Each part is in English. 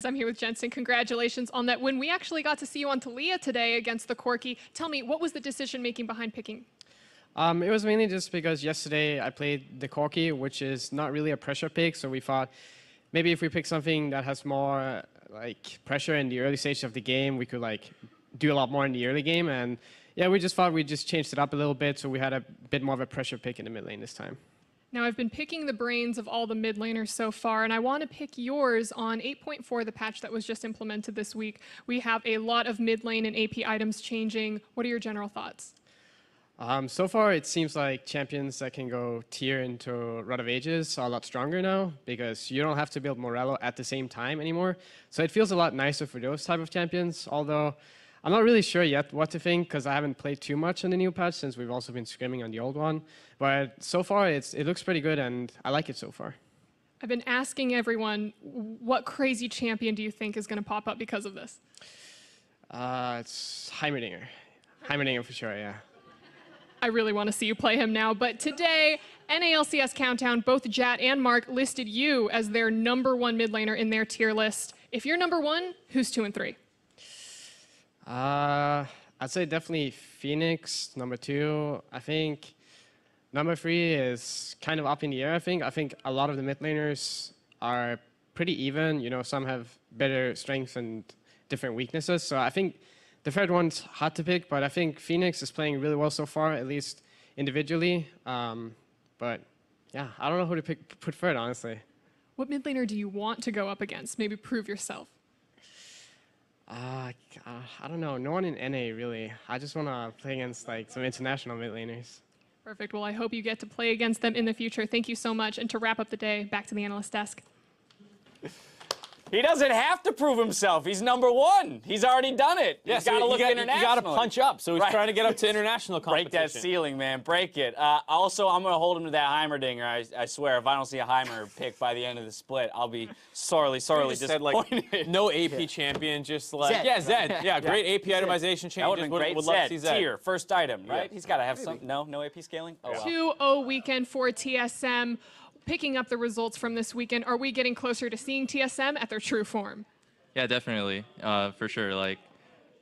I'm here with Jensen. Congratulations on that win. We actually got to see you on Talia today against the Corky. Tell me, what was the decision-making behind picking? It was mainly just because yesterday I played the Corky, which is not really a pressure pick, so we thought maybe if we pick something that has more like pressure in the early stage of the game, we could like do a lot more in the early game. And yeah, we just thought we just changed it up a little bit, so we had a bit more of a pressure pick in the mid lane this time. Now, I've been picking the brains of all the mid laners so far, and I want to pick yours on 8.4, the patch that was just implemented this week. We have a lot of mid lane and AP items changing. What are your general thoughts? So far, it seems like champions that can go tier into Rod of Ages are a lot stronger now because you don't have to build Morello at the same time anymore. So it feels a lot nicer for those type of champions, although I'm not really sure yet what to think because I haven't played too much on the new patch since we've also been scrimming on the old one. But so far, it looks pretty good and I like it so far. I've been asking everyone, what crazy champion do you think is going to pop up because of this? It's Heimerdinger. Heimerdinger for sure, yeah. I really want to see you play him now, but today, NALCS Countdown, both Jat and Mark listed you as their #1 mid laner in their tier list. If you're #1, who's 2 and 3? I'd say definitely Fenix, #2. I think #3 is kind of up in the air, I think a lot of the mid laners are pretty even. You know, some have better strengths and different weaknesses. So I think the third one's hard to pick, but I think Fenix is playing really well so far, at least individually. But yeah, I don't know who to put third, honestly. What mid laner do you want to go up against? Maybe prove yourself. I don't know. No one in NA, really. I just want to play against like some international mid laners. Perfect. Well, I hope you get to play against them in the future. Thank you so much. And to wrap up the day, back to the analyst desk. He doesn't have to prove himself. He's #1. He's already done it. Yeah, he's got to look international. You got to punch up. So he's trying to get up to international competition. Break that ceiling, man. Break it. Also, I'm going to hold him to that Heimerdinger. I swear, if I don't see a Heimer pick by the end of the split, I'll be sorely disappointed. Said, like, no AP champion, just like Zed. Yeah, Zed. Yeah, great AP itemization changes. That would have been great. Would love to see Zed. Tier, first item, right? Yeah. He's got to have some. No AP scaling. Oh, well. 2-0 weekend for TSM. Picking up the results from this weekend, are we getting closer to seeing TSM at their true form? Yeah, definitely, for sure. Like,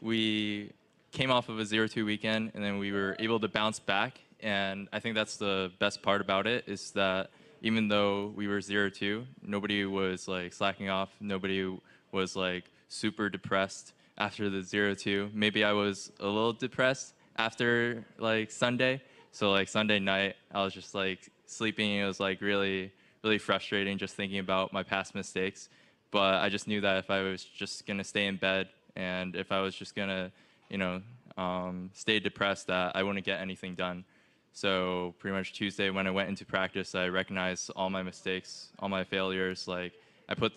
we came off of a 0-2 weekend, and then we were able to bounce back. And I think that's the best part about it is that even though we were 0-2, nobody was like slacking off. Nobody was like super depressed after the 0-2. Maybe I was a little depressed after like Sunday. So like Sunday night, I was just like sleeping. It was like really frustrating just thinking about my past mistakes. But I just knew that if I was just going to stay in bed and if I was just going to, you know, stay depressed, that I wouldn't get anything done. So pretty much Tuesday when I went into practice, I recognized all my mistakes, all my failures. Like, I put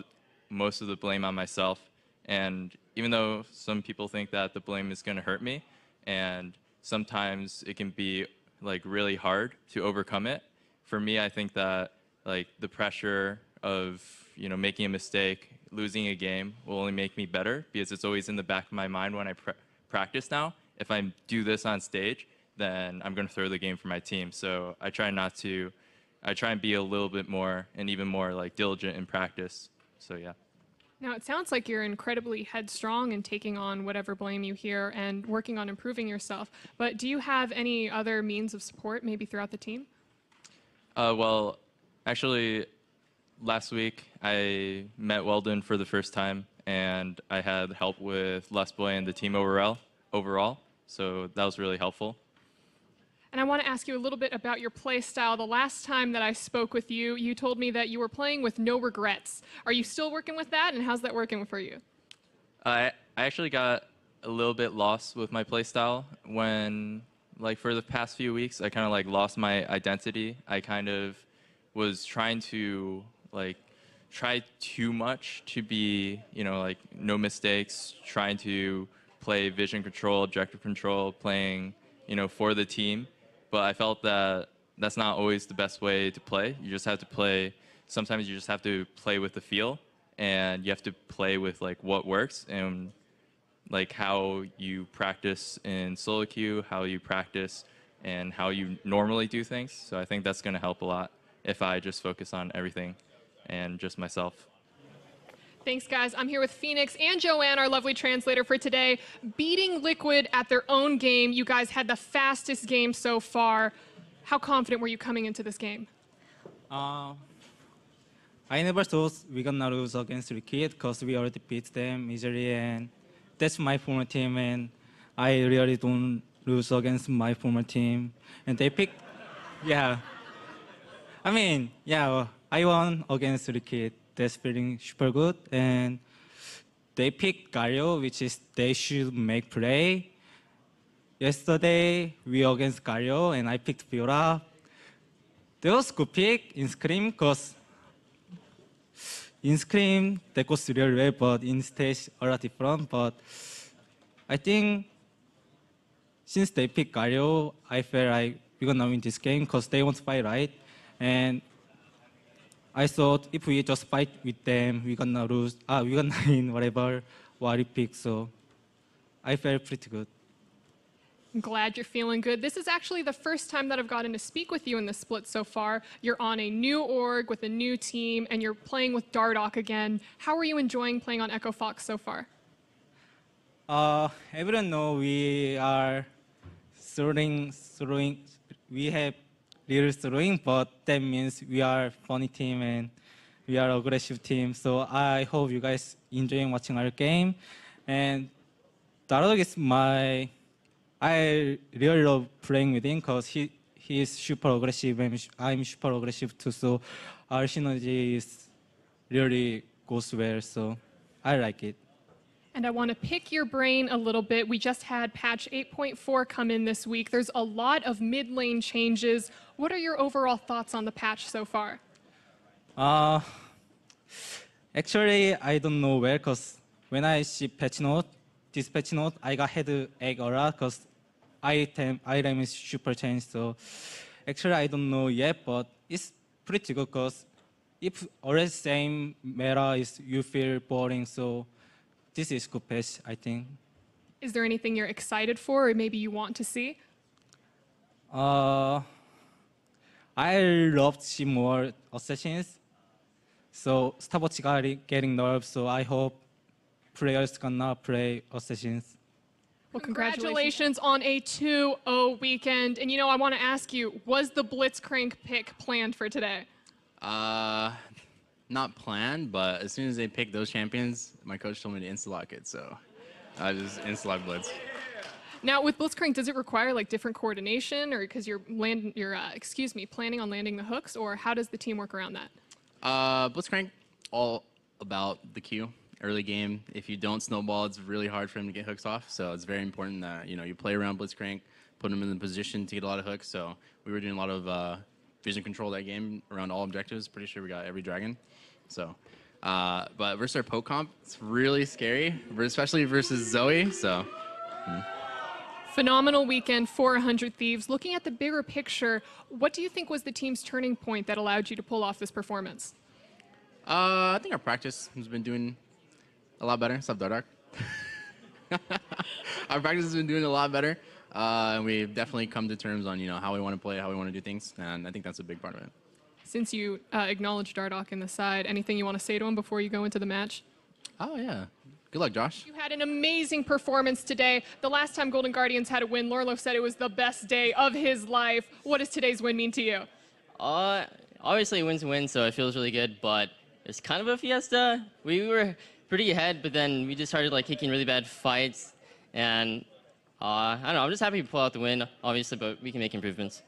most of the blame on myself. And even though some people think that the blame is going to hurt me, and sometimes it can be like really hard to overcome it, for me, I think that like the pressure of, you know, making a mistake, losing a game will only make me better because it's always in the back of my mind when I practice now. If I do this on stage, then I'm going to throw the game for my team. So I try and be a little bit more and even more like diligent in practice. So yeah. Now, it sounds like you're incredibly headstrong in taking on whatever blame you hear and working on improving yourself. But do you have any other means of support maybe throughout the team? Well, actually, last week I met Weldon for the first time, and I had help with Les Boy and the team overall. So that was really helpful. And I want to ask you a little bit about your play style. The last time that I spoke with you, you told me that you were playing with no regrets. Are you still working with that, and how's that working for you? I actually got a little bit lost with my play style when, like, for the past few weeks, I kind of like lost my identity. I kind of was trying to like try too much to be, you know, like no mistakes, trying to play vision control, objective control, playing, you know, for the team. But I felt that that's not always the best way to play. You just have to play, sometimes you just have to play with the feel, and you have to play with like what works and like how you practice in solo queue, how you practice and how you normally do things. So I think that's going to help a lot if I just focus on everything and just myself. Thanks, guys. I'm here with Fenix and Joanne, our lovely translator for today. Beating Liquid at their own game, you guys had the fastest game so far. How confident were you coming into this game? I never thought we're gonna lose against Liquid because we already beat them easily, and that's my former team, and I really don't lose against my former team. And they picked, yeah. I mean, yeah, I won against Liquid. That's feeling super good, and they picked Galio, which is they should make play. Yesterday we were against Galio, and I picked Fiora. That was good pick in Scream, because in Scream that goes really well, but in stage a lot different. But I think since they picked Galio, I feel like we're gonna win this game because they want to fight right. And I thought if we just fight with them, we're gonna lose. We're gonna win whatever what we pick. So I felt pretty good. I'm glad you're feeling good. This is actually the first time that I've gotten to speak with you in the split so far. You're on a new org with a new team, and you're playing with Dardoch again. How are you enjoying playing on Echo Fox so far? Everyone know we are throwing. We have little throwing, but that means we are funny team and we are aggressive team. So I hope you guys enjoying watching our game. And Dardoch is I really love playing with him because he is super aggressive and I'm super aggressive too. So our synergy is really goes well. So I like it. And I want to pick your brain a little bit. We just had patch 8.4 come in this week. There's a lot of mid lane changes. What are your overall thoughts on the patch so far? Actually, I don't know where, because when I see this patch note, I got headache a lot because item is super changed. So actually, I don't know yet, but it's pretty good because if always same meta is you feel boring. So this is good patch, I think. Is there anything you're excited for or maybe you want to see? I love to see more assassins. So Starbucks got getting nerfed, so I hope players gonna play assassins. Well, congratulations on a 2-0 weekend. And I want to ask you, was the Blitzcrank pick planned for today? Not planned, but as soon as they picked those champions, my coach told me to insta-lock it, so I just insta-lock Blitz. Now, with Blitzcrank, does it require like different coordination, or because you're planning on landing the hooks, or how does the team work around that? Blitzcrank, all about the Q. Early game, if you don't snowball, it's really hard for him to get hooks off. So it's very important that you play around Blitzcrank, put him in the position to get a lot of hooks. So we were doing a lot of vision control that game around all objectives. Pretty sure we got every dragon. So, but versus our poke comp, it's really scary, especially versus Zoe. So. Phenomenal weekend for 100 Thieves. Looking at the bigger picture, what do you think was the team's turning point that allowed you to pull off this performance? I think our practice has been doing a lot better. What's up, Dardoch? Our practice has been doing a lot better. And we've definitely come to terms on how we want to play, how we want to do things, and I think that's a big part of it. Since you acknowledged Dardoch in the side, anything you want to say to him before you go into the match? Oh, yeah. Good luck, Josh. You had an amazing performance today. The last time Golden Guardians had a win, Lorlo said it was the best day of his life. What does today's win mean to you? Obviously, win's a win, so it feels really good, but it's kind of a fiesta. We were pretty ahead, but then we just started kicking really bad fights, and I don't know, I'm just happy to pull out the win, obviously, but we can make improvements.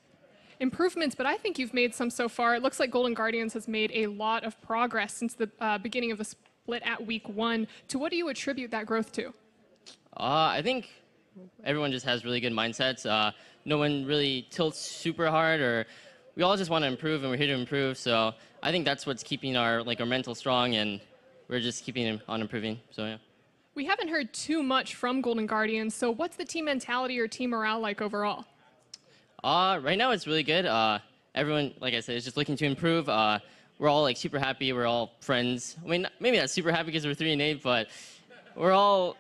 Improvements, but I think you've made some so far. It looks like Golden Guardians has made a lot of progress since the beginning of the split at week 1. To what do you attribute that growth to? I think everyone just has really good mindsets. No one really tilts super hard, or we all just want to improve, and we're here to improve. So I think that's what's keeping our mental strong, and we're just keeping on improving. So yeah. We haven't heard too much from Golden Guardians, so what's the team mentality or team morale like overall? Right now it's really good. Everyone, like I said, is just looking to improve. We're all super happy. We're all friends. I mean, maybe not super happy because we're 3-8, but we're all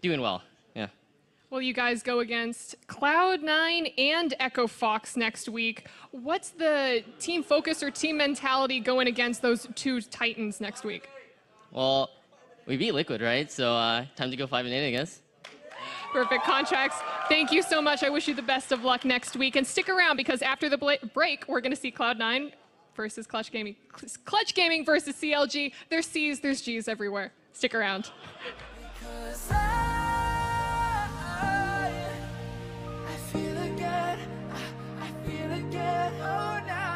doing well. Yeah. Well, you guys go against Cloud9 and Echo Fox next week. What's the team focus or team mentality going against those two titans next week? Well, we beat Liquid, right? So time to go 5-8, I guess. Perfect contracts. Thank you so much. I wish you the best of luck next week. And stick around because after the break, we're going to see Cloud9 versus Clutch Gaming. Clutch Gaming versus CLG. There's C's, there's G's everywhere. Stick around. I feel again, oh now